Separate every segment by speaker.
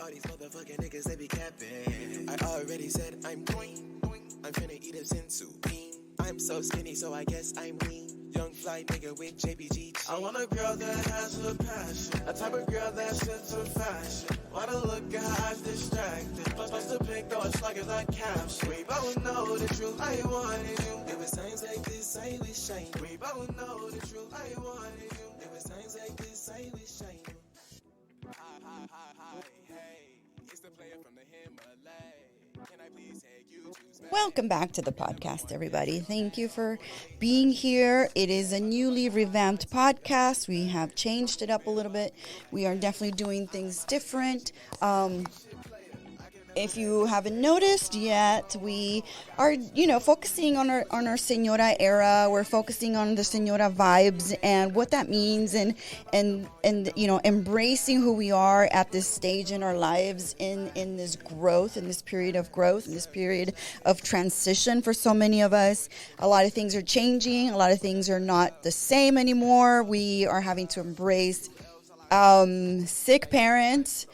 Speaker 1: All these motherfucking niggas, they be capping. I already said I'm going. I'm finna eat a sensu bean. I'm so skinny, so I guess I'm lean. Young fly nigga with JBG. I want a girl that has a passion. A type of girl that's into fashion. Wanna look at her eyes distracted. Plus the pic though it's like it's not caption. We both know the truth, I wanted you. It was times like this, I wish I knew. We both know the truth, I wanted you. It was times like this, I wish I knew. Hi, hey, it's the player from the Himalaya. Can I please take you to
Speaker 2: Welcome back to the podcast, everybody. Thank you for being here. It is a newly revamped podcast. We have changed it up a little bit. We are definitely doing things different. If you haven't noticed yet, we are, focusing on our Señora era. We're focusing on the Señora vibes and what that means, and embracing who we are at this stage in our lives, in this growth, in this period of growth, in this period of transition for so many of us. A lot of things are changing. A lot of things are not the same anymore. We are having to embrace sick parents,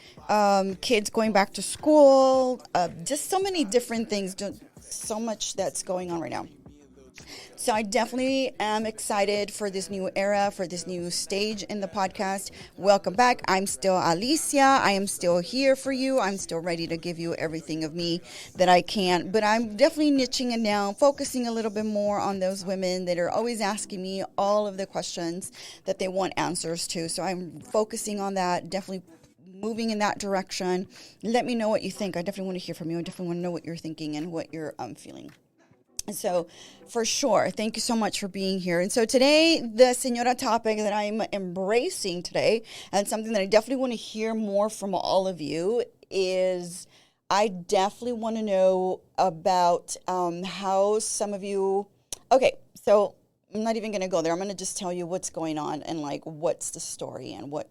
Speaker 2: kids going back to school, just so many different things, so much that's going on right now. So I definitely am excited for this new era, for this new stage in the podcast. Welcome back. I'm still Alicia. I am still here for you. I'm still ready to give you everything of me that I can. But I'm definitely niching it down, focusing a little bit more on those women that are always asking me all of the questions that they want answers to. So I'm focusing on that, definitely moving in that direction. Let me know what you think. I definitely want to hear from you. I definitely want to know what you're thinking and what you're feeling. And so, for sure, thank you so much for being here. And so today, the Señora topic that I'm embracing today, and something that I definitely want to hear more from all of you, is I definitely want to know about how some of you... Okay, so I'm not even going to go there. I'm going to just tell you what's going on and, what's the story and what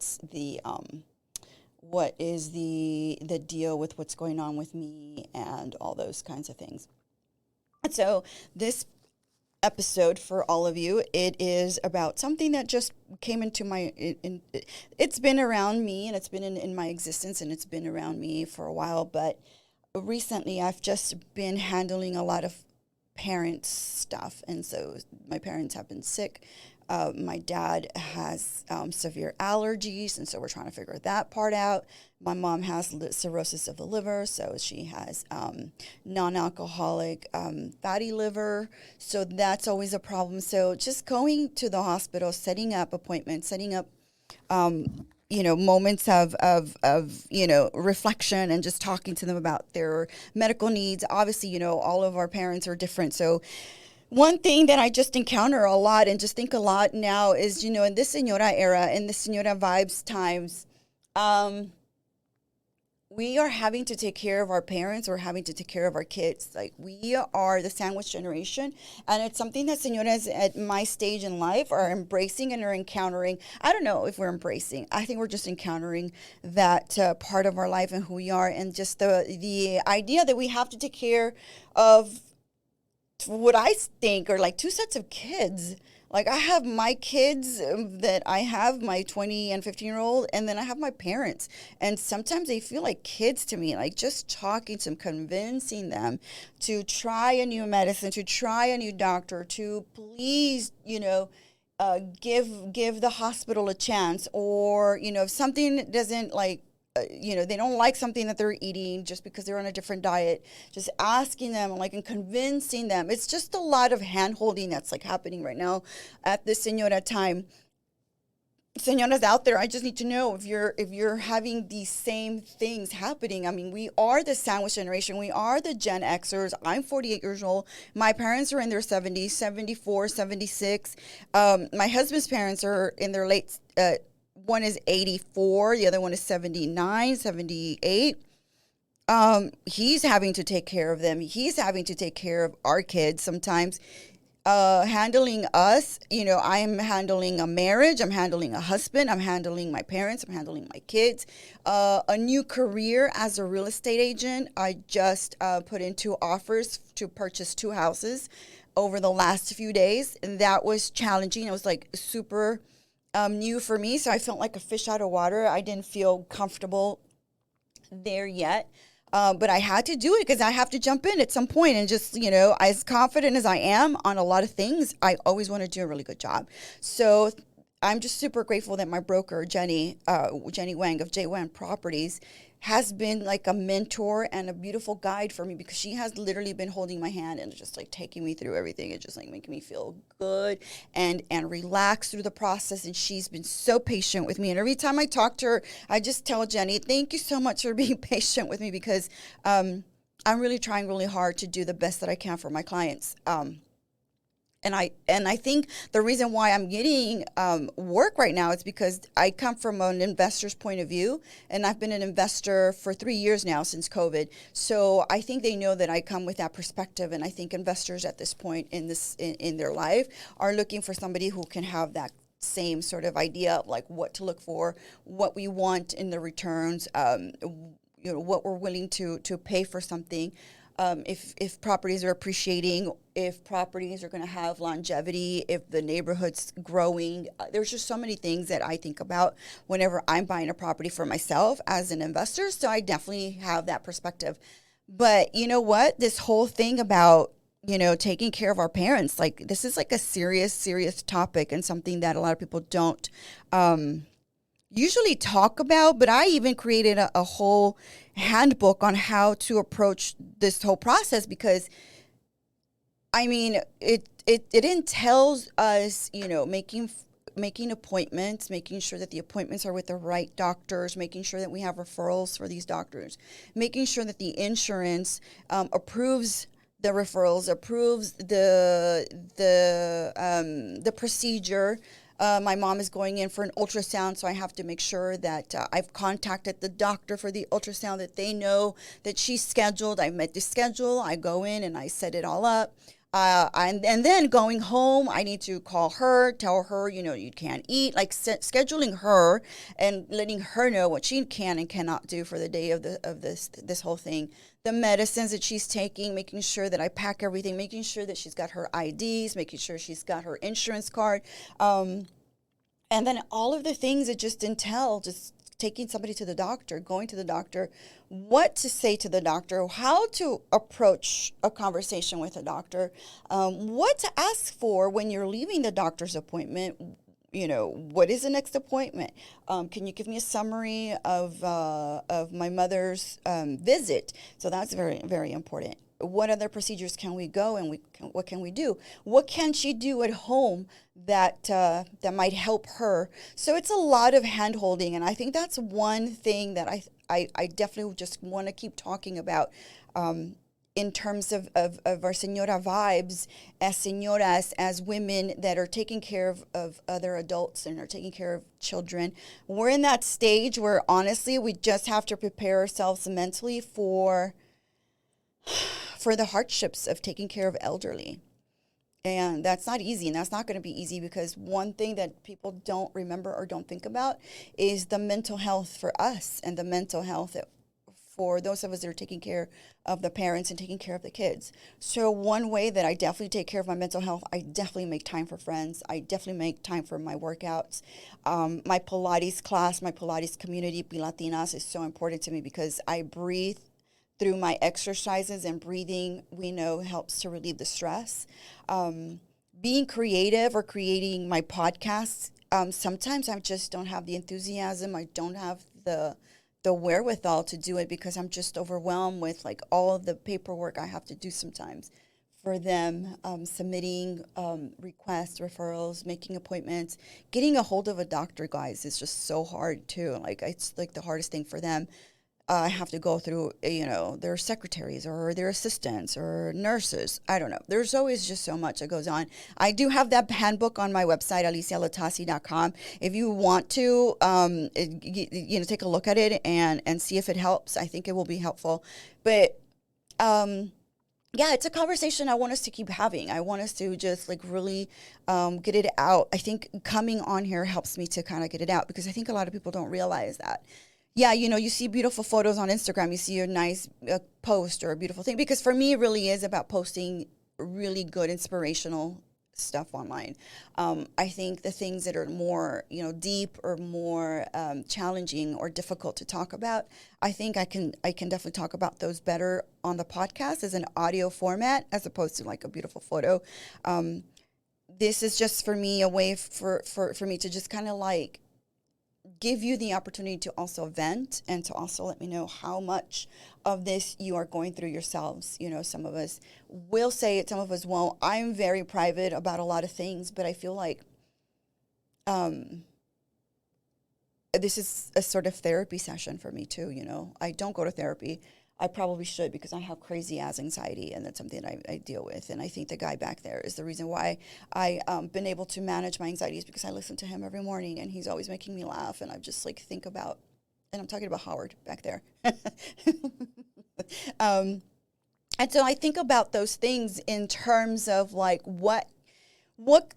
Speaker 2: is the deal with what's going on with me and all those kinds of things. So this episode, for all of you, it is about something that just came into it's been around me, and it's been in my existence, and it's been around me for a while, but recently I've just been handling a lot of parent stuff. And so my parents have been sick. My dad has severe allergies, and so we're trying to figure that part out. My mom has cirrhosis of the liver, so she has non-alcoholic fatty liver, so that's always a problem. So just going to the hospital, setting up appointments, setting up moments of reflection, and just talking to them about their medical needs. Obviously, all of our parents are different, so one thing that I just encounter a lot and just think a lot now is, in this Señora era, in the Señora vibes times, we are having to take care of our parents. We're having to take care of our kids. Like, we are the sandwich generation. And it's something that Señoras at my stage in life are embracing and are encountering. I don't know if we're embracing. I think we're just encountering that part of our life and who we are. And just the idea that we have to take care of what I think are like two sets of kids. Like, I have my kids that I have, my 20 and 15-year-old, and then I have my parents. And sometimes they feel like kids to me, like just talking to them, convincing them to try a new medicine, to try a new doctor, to please, give the hospital a chance. Or, if something doesn't they don't like something that they're eating just because they're on a different diet, just asking them and convincing them. It's just a lot of hand-holding that's happening right now at the Señora time. Señoras out there, I just need to know if you're having these same things happening. I mean, we are the sandwich generation. We are the Gen Xers. I'm 48 years old. My parents are in their 70s, 74, 76. My husband's parents are in their late one is 84, the other one is 79, 78. He's having to take care of them. He's having to take care of our kids sometimes. Handling us, I'm handling a marriage, I'm handling a husband, I'm handling my parents, I'm handling my kids. A new career as a real estate agent. I just put in 2 offers to purchase 2 houses over the last few days, and that was challenging. It was super new for me, so I felt like a fish out of water. I didn't feel comfortable there yet. But I had to do it because I have to jump in at some point and just, as confident as I am on a lot of things, I always want to do a really good job. So I'm just super grateful that my broker, Jenny Wang of J Wang Properties, has been like a mentor and a beautiful guide for me, because she has literally been holding my hand and just like taking me through everything and just like making me feel good and relax through the process. And she's been so patient with me. And every time I talk to her, I just tell Jenny, thank you so much for being patient with me, because I'm really trying really hard to do the best that I can for my clients. And I think the reason why I'm getting work right now is because I come from an investor's point of view, and I've been an investor for 3 years now since COVID. So I think they know that I come with that perspective, and I think investors at this point in their life are looking for somebody who can have that same sort of idea of like what to look for, what we want in the returns, what we're willing to pay for something. If properties are appreciating, if properties are going to have longevity, if the neighborhood's growing. There's just so many things that I think about whenever I'm buying a property for myself as an investor. So I definitely have that perspective. But you know what? This whole thing about, taking care of our parents, like this is like a serious, serious topic, and something that a lot of people don't usually talk about. But I even created a whole handbook on how to approach this whole process, because I mean it entails us making appointments, making sure that the appointments are with the right doctors, making sure that we have referrals for these doctors, making sure that the insurance approves the referrals, approves the procedure. My mom is going in for an ultrasound, so I have to make sure that I've contacted the doctor for the ultrasound, that they know that she's scheduled. I met the schedule. I go in and I set it all up. And then going home, I need to call her, tell her, you can't eat, like scheduling her and letting her know what she can and cannot do for the day of this whole thing. The medicines that she's taking, making sure that I pack everything, making sure that she's got her IDs, making sure she's got her insurance card. And then all of the things that just entail just taking somebody to the doctor, going to the doctor, what to say to the doctor, how to approach a conversation with a doctor, what to ask for when you're leaving the doctor's appointment. What is the next appointment? Can you give me a summary of my mother's visit? So that's very, very important. What other procedures can we go, and what can we do? What can she do at home that might help her? So it's a lot of hand holding, and I think that's one thing that I definitely just want to keep talking about. In terms of our Señora vibes, as señoras, as women that are taking care of other adults and are taking care of children. We're in that stage where, honestly, we just have to prepare ourselves mentally for the hardships of taking care of elderly. And that's not easy, and that's not going to be easy, because one thing that people don't remember or don't think about is the mental health for us, and the mental health for those of us that are taking care of the parents and taking care of the kids. So one way that I definitely take care of my mental health, I definitely make time for friends. I definitely make time for my workouts. My Pilates class, my Pilates community, Pilatinas, is so important to me, because I breathe through my exercises, and breathing, we know, helps to relieve the stress. Being creative or creating my podcasts, sometimes I just don't have the enthusiasm. I don't have the wherewithal to do it, because I'm just overwhelmed with like all of the paperwork I have to do sometimes for them, submitting requests, referrals, making appointments. Getting a hold of a doctor, guys, is just so hard too. Like, it's like the hardest thing for them. I have to go through, their secretaries or their assistants or nurses. I don't know. There's always just so much that goes on. I do have that handbook on my website, alicialatasi.com. If you want to, take a look at it and see if it helps. I think it will be helpful. But, yeah, it's a conversation I want us to keep having. I want us to just like really get it out. I think coming on here helps me to kind of get it out, because I think a lot of people don't realize that. Yeah, you see beautiful photos on Instagram. You see a nice post or a beautiful thing. Because for me, it really is about posting really good, inspirational stuff online. I think the things that are more, deep or more challenging or difficult to talk about, I think I can definitely talk about those better on the podcast as an audio format as opposed to like a beautiful photo. This is just for me a way for me to just kind of like give you the opportunity to also vent and to also let me know how much of this you are going through yourselves. Some of us will say it, some of us won't. I'm very private about a lot of things, but I feel like this is a sort of therapy session for me too. I don't go to therapy. I probably should because I have crazy ass anxiety, and that's something I deal with. And I think the guy back there is the reason why I've been able to manage my anxieties, because I listen to him every morning, and he's always making me laugh. And I just like think about, and I'm talking about Howard back there. And so I think about those things in terms of like what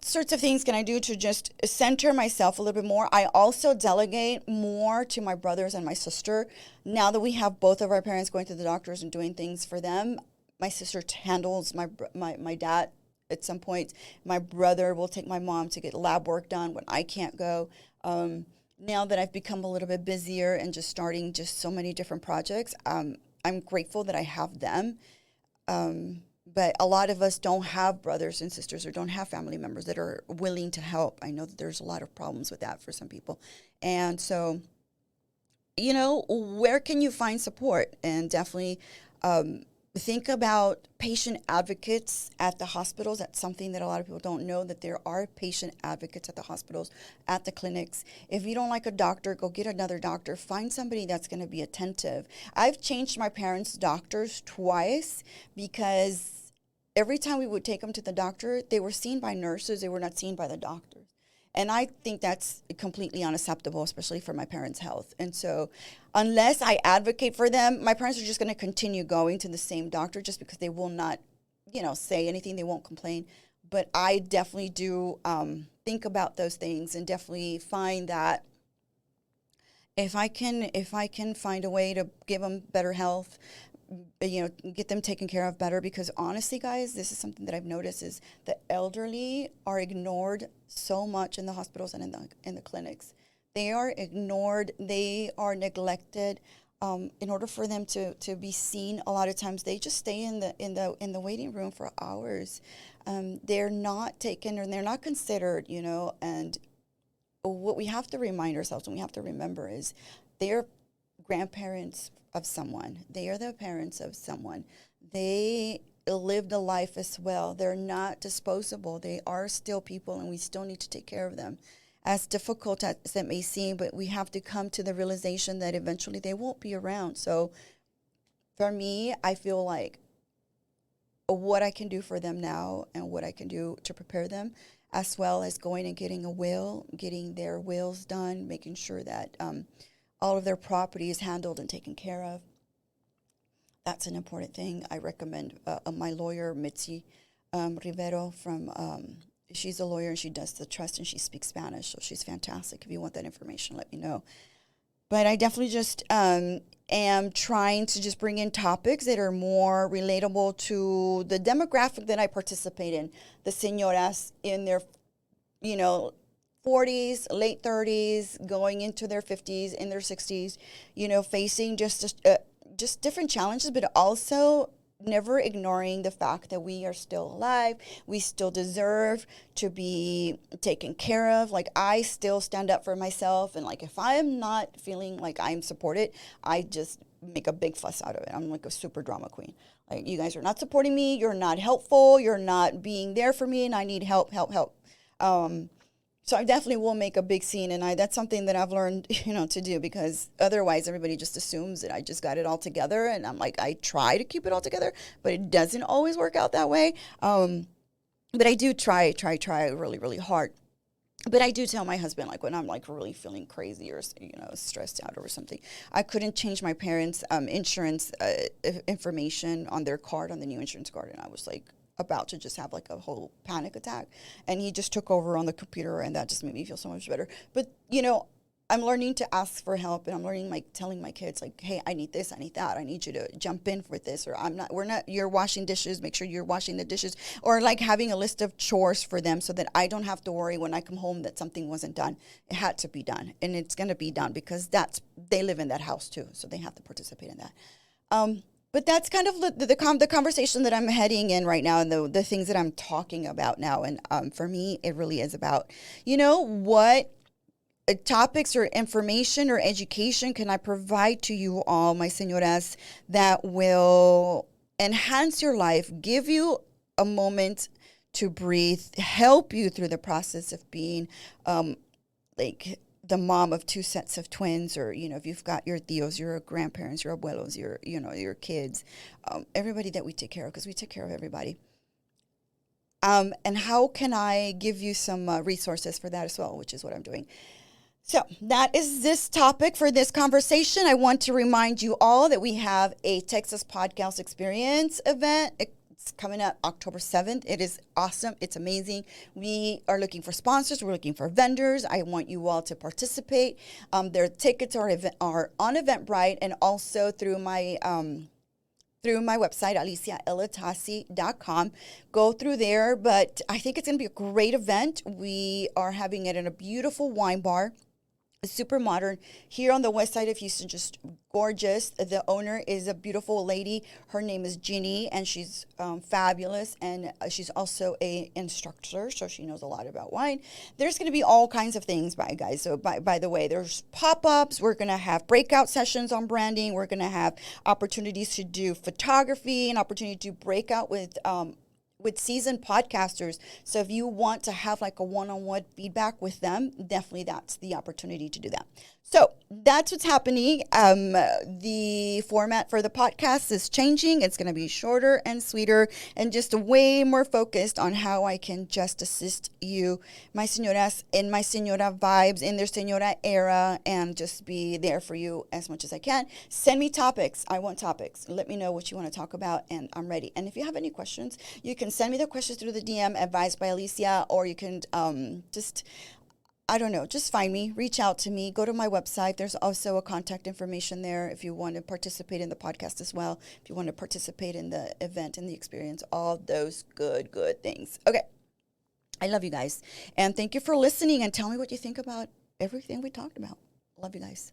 Speaker 2: sorts of things can I do to just center myself a little bit more? I also delegate more to my brothers and my sister. Now that we have both of our parents going to the doctors and doing things for them, my sister handles my dad at some point. My brother will take my mom to get lab work done when I can't go. Now that I've become a little bit busier and just starting just so many different projects, I'm grateful that I have them. But a lot of us don't have brothers and sisters or don't have family members that are willing to help. I know that there's a lot of problems with that for some people. And so, where can you find support? And definitely think about patient advocates at the hospitals. That's something that a lot of people don't know, that there are patient advocates at the hospitals, at the clinics. If you don't like a doctor, go get another doctor. Find somebody that's going to be attentive. I've changed my parents' doctors twice because every time we would take them to the doctor, they were seen by nurses. They were not seen by the doctors. And I think that's completely unacceptable, especially for my parents' health. And so unless I advocate for them, my parents are just going to continue going to the same doctor just because they will not, say anything. They won't complain. But I definitely do think about those things and definitely find that if I can find a way to give them better health, get them taken care of better, because honestly, guys, this is something that I've noticed is the elderly are ignored so much in the hospitals and in the clinics. They are ignored. They are neglected. In order for them to be seen, a lot of times they just stay in the waiting room for hours. They're not taken or they're not considered, and what we have to remind ourselves and we have to remember is they're grandparents of someone. They are the parents of someone. They lived a life as well. They're not disposable. They are still people, and we still need to take care of them. As difficult as it may seem, but we have to come to the realization that eventually they won't be around. So for me, I feel like what I can do for them now and what I can do to prepare them, as well as going and getting a will, getting their wills done, making sure that all of their property is handled and taken care of. That's an important thing. I recommend my lawyer, Mitzi Rivero, she's a lawyer and she does the trust and she speaks Spanish, so she's fantastic. If you want that information, let me know. But I definitely just am trying to just bring in topics that are more relatable to the demographic that I participate in, the señoras in their, 40s, late 30s, going into their 50s, in their 60s, facing just different challenges, but also never ignoring the fact that we are still alive. We still deserve to be taken care of. Like, I still stand up for myself. And like, if I am not feeling like I'm supported, I just make a big fuss out of it. I'm like a super drama queen. Like, you guys are not supporting me. You're not helpful. You're not being there for me. And I need help. So I definitely will make a big scene, and that's something that I've learned, to do, because otherwise everybody just assumes that I just got it all together, and I'm like, I try to keep it all together, but it doesn't always work out that way. But I do try really, really hard. But I do tell my husband, like, when I'm like really feeling crazy or stressed out over something, I couldn't change my parents' insurance information on their card, on the new insurance card, and I was like, about to just have like a whole panic attack, and he just took over on the computer, and that just made me feel so much better. But I'm learning to ask for help, and I'm learning, like, telling my kids, like, hey, I need this, I need that, I need you to jump in with this, or you're washing dishes, make sure you're washing the dishes, or like having a list of chores for them so that I don't have to worry when I come home that something wasn't done. It had to be done, and it's going to be done because they live in that house too, so they have to participate in that. But that's kind of the conversation that I'm heading in right now, and the things that I'm talking about now. And for me, it really is about, what topics or information or education can I provide to you all, my señoras, that will enhance your life, give you a moment to breathe, help you through the process of being like the mom of two sets of twins, or if you've got your tios, your grandparents, your abuelos, your kids, everybody that we take care of, because we take care of everybody. And how can I give you some resources for that as well, which is what I'm doing. So that is this topic for this conversation. I want to remind you all that we have a Texas Podcast Experience event. It's coming up October 7th. It is awesome. It's amazing. We are looking for sponsors. We're looking for vendors. I want you all to participate. Their tickets are on Eventbrite, and also through my website, aliciaelatasi.com. Go through there. But I think it's going to be a great event. We are having it in a beautiful wine bar. Super modern here on the west side of Houston, just gorgeous. The owner is a beautiful lady. Her name is Ginny, and she's fabulous, and she's also a instructor, so she knows a lot about wine. There's going to be all kinds of things, guys. So by the way, there's pop-ups. We're going to have breakout sessions on branding. We're going to have opportunities to do photography, an opportunity to break out with seasoned podcasters. So if you want to have like a one-on-one feedback with them, definitely that's the opportunity to do that. So that's what's happening. The format for the podcast is changing. It's going to be shorter and sweeter, and just way more focused on how I can just assist you, my señoras, in my señora vibes, in their señora era, and just be there for you as much as I can. Send me topics. I want topics. Let me know what you want to talk about, and I'm ready. And if you have any questions, you can send me the questions through the DM, Advised by Alicia, or you can just find me, reach out to me, go to my website. There's also a contact information there if you want to participate in the podcast as well, if you want to participate in the event and the experience, all those good things. Okay. I love you guys. And thank you for listening, and tell me what you think about everything we talked about. Love you guys.